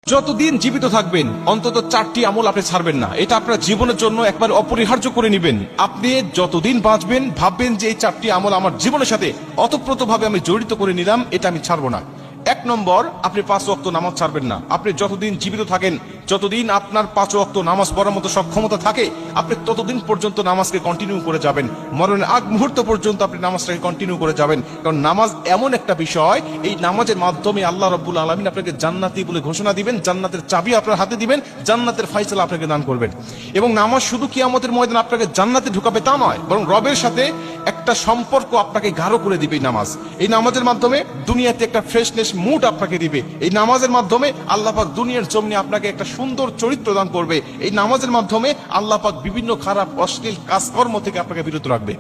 যতদিন জীবিত থাকবেন অন্তত 4টি আমল আপনি ছাড়বেন না। এটা আপনার জীবনের জন্য একবার অপরিহার্য করে নেবেন। আপনি যতদিন বাঁচবেন ভাববেন যে এই 4টি আমল আমার জীবনের সাথে অতপ্রতভাবে আমি জড়িত করে নিলাম, এটা আমি ছাড়বো না। 1 নম্বর, আপনি 5 ওয়াক্ত নামাজ ছাড়বেন না। আপনি যতদিন জীবিত থাকেন, যতদিন আপনার 5 ওয়াক্ত নামাজ পড়ার মতো সক্ষমতা থাকে, আপনি ততদিন পর্যন্ত নামাজকে কন্টিনিউ করে যাবেন। মরণের আগ মুহূর্ত পর্যন্ত আপনি নামাজটাকে কন্টিনিউ করে যাবেন। কারণ নামাজ এমন একটা বিষয়, এই নামাজের মাধ্যমে আল্লাহ রাব্বুল আলামিন আপনাকে জান্নাতি বলে ঘোষণা দিবেন, জান্নাতের চাবি আপনার হাতে দিবেন, জান্নাতের ফয়সালা আপনাকে দান করবেন। এবং নামাজ শুধু কিয়ামতের ময়দানে আপনাকে জান্নাতে ঢুকাবে তা নয়, বরং রবের সাথে একটা সম্পর্ক আপনাকে গাঢ় করে দিবে নামাজ। এই নামাজের মাধ্যমে দুনিয়াতে একটা ফ্রেশনেস মুড আপনাকে দিবে। এই নামাজের মাধ্যমে আল্লাহ পাক দুনিয়ার জমিনে আপনাকে একটা সুন্দর চরিত্র দান করবে। এই নামাজের মাধ্যমে আল্লাহ পাক বিভিন্ন খারাপ অশ্লীল কাজকর্ম থেকে আপনাকে বিরত রাখবে।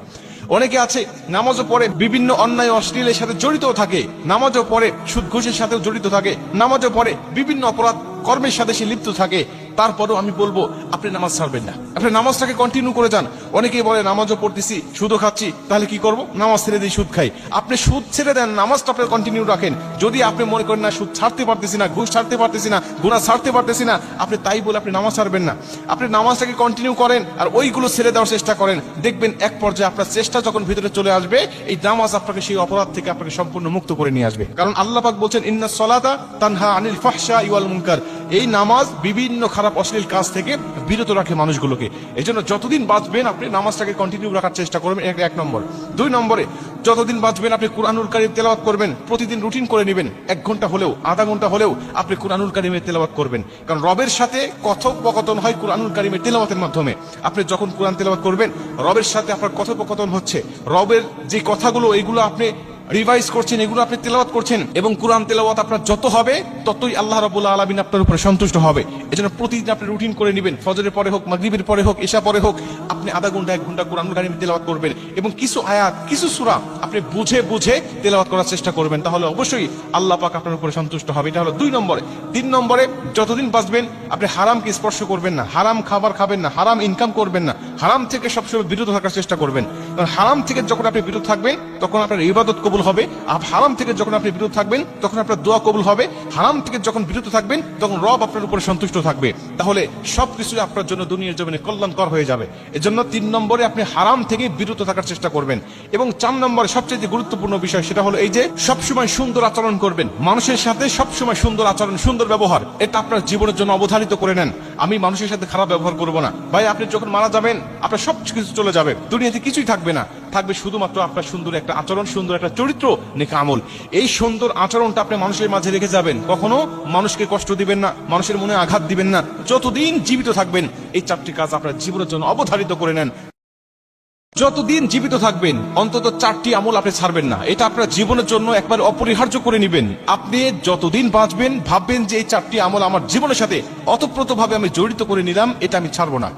অনেকে আছে নামাজও পড়ে বিভিন্ন অন্যায় অশ্লীলের সাথে জড়িত থাকে, নামাজও পড়ে সুদ ঘুষের সাথেও জড়িত থাকে, নামাজও পড়ে বিভিন্ন অপরাধ কর্মের সাথে সে লিপ্ত থাকে। তারপরেও আমি বলবো আপনি নামাজ ছাড়বেন না, আপনি নামাজটাকে কন্টিনিউ করে যান। অনেকেই বলে নামাজও পড়তেছি সুদও খাচ্ছি, তাহলে কি করব? নামাজ ছেড়ে দিয়ে সুদ খাই। আপনি সুদ ছেড়ে দেন, নামাজটা আপনি কন্টিনিউ রাখেন। যদি আপনি মনে করেন না সুদ ছাড়তে পারতেছি না, ঘুষ ছাড়তে পারতেছি না, গুনাহ ছাড়তে পারতেছি না, আপনি তাই বলে আপনি নামাজ ছাড়বেন না। আপনি নামাজটাকে কন্টিনিউ করেন আর ওইগুলো ছেড়ে দেওয়ার চেষ্টা করেন। দেখবেন এক পর্যায়ে আপনার চেষ্টা যখন ভিতরে চলে আসবে, এই নামাজ আপনাকে সেই অপরাধ থেকে আপনাকে সম্পূর্ণ মুক্ত করে নিয়ে আসবে। কারণ আল্লাহ পাক বলছেন ইন্নাস সালাতা তানহা আনিল ফাহশাই ওয়াল মুনকার। এই নামাজ বিভিন্ন খারাপ অশ্লীল কাজ থেকে বিরত রাখে মানুষগুলোকে। এজন্য যতদিন বাঁচবেন আপনি নামাজটাকে কন্টিনিউ রাখার চেষ্টা করবেন, 1 নম্বর। 2 নম্বরে, যতদিন বাঁচবেন আপনি কুরআনুল কারীম তেলাওয়াত করবেন। প্রতিদিন রুটিন করে নেবেন, 1 ঘন্টা হলেও, আধা ঘন্টা হলেও আপনি কুরআনুল কারীমের তেলাওয়াত করবেন। কারণ রবের সাথে কথোপকথন হয় কুরআনুল কারীমের তেলাওয়াতের মাধ্যমে। আপনি যখন কুরআন তেলাওয়াত করবেন, রবের সাথে আপনার কথোপকথন হচ্ছে। রবের যে কথাগুলো এইগুলো আপনি রিভাইজ করছেন, এগুলো আপনি তেলাওয়াত করছেন, এবং কুরআন তেলাওয়াত আপনার যত হবে ততই আল্লাহ রাব্বুল আলামিন আপনার উপরে সন্তুষ্ট হবে। এজন্য প্রতিদিন আপনি রুটিন করে নেবেন, ফজরের পরে হোক, মাগরিবের পরে হোক, ইশা পরে হোক, আপনি আধা ঘন্টা 1 ঘন্টা কুরআনুল কারীম তেলাওয়াত করবেন। এবং কিছু আয়াত, কিছু সূরা আপনি বুঝে বুঝে তেলাওয়াত করার চেষ্টা করবেন, তাহলে অবশ্যই আল্লাহ পাক আপনার উপরে সন্তুষ্ট হবে। এটা হলো 2 নম্বরে। 3 নম্বরে, যতদিন বাঁচবেন আপনি হারামকে স্পর্শ করবেন না, হারাম খাবার খাবেন না, হারাম ইনকাম করবেন না, হারাম থেকে সবসময় বিরত থাকার চেষ্টা করবেন। কারণ হারাম থেকে যখন আপনি বিরত থাকবেন তখন আপনার ইবাদত কবুল হবে। হারাম থেকে যখন আপনি বিরত থাকবেন তখন আপনার দোয়া কবুল হবে। হারাম থেকে যখন বিরত থাকবেন তখন রব আপনার উপরে সন্তুষ্ট থাকবে। তাহলে সবকিছু আপনার জন্য দুনিয়ার জমিনে কল্যাণকর হয়ে যাবে। এজন্য 3 নম্বরে আপনি হারাম থেকে বিরত থাকার চেষ্টা করবেন। এবং 4 নম্বরে সবচেয়ে গুরুত্বপূর্ণ বিষয়, সেটা হলো এই যে সবসময় সুন্দর আচরণ করবেন। মানুষের সাথে সবসময় সুন্দর আচরণ, সুন্দর ব্যবহার, এটা আপনার জীবনের জন্য অবধারিত করে নেন। আমি মানুষের সাথে খারাপ ব্যবহার করব না। ভাই, আপনি যখন মারা যাবেন আপনার সবকিছু চলে যাবে, দুনিয়াতে কিছুই থাকবে না, থাকবে শুধুমাত্র আপনার সুন্দর একটা আচরণ, সুন্দর একটা চরিত্র, নেক আমল। এই সুন্দর আচরণটা আপনি মানুষের মাঝে রেখে যাবেন। কখনো মানুষকে কষ্ট দিবেন না, মানুষের মনে আঘাত দিবেন না। যতদিন জীবিত থাকবেন এই 4টি কাজ আপনার জীবনের জন্য অবধারিত করে নেন। যতদিন জীবিত থাকবেন অন্তত 4টি আমল আপনি ছাড়বেন না। এটা আপনার জীবনের জন্য একবার অপরিহার্য করে নেবেন। আপনি যতদিন বাঁচবেন ভাববেন যে এই 4টি আমল আমার জীবনের সাথে অতপ্রতভাবে আমি জড়িত করে নিলাম, এটা আমি ছাড়বো না।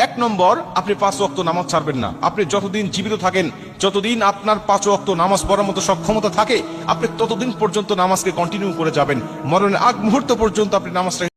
1 নম্বর, আপনি 5 ওয়াক্ত নামাজ ছাড়বেন না। আপনি যতদিন জীবিত থাকেন, যতদিন আপনার 5 ওয়াক্ত নামাজ পড়ার মতো সক্ষমতা থাকে, আপনি ততদিন পর্যন্ত নামাজকে কন্টিনিউ করে যাবেন। মরণের আগ মুহূর্ত পর্যন্ত আপনি নামাজটা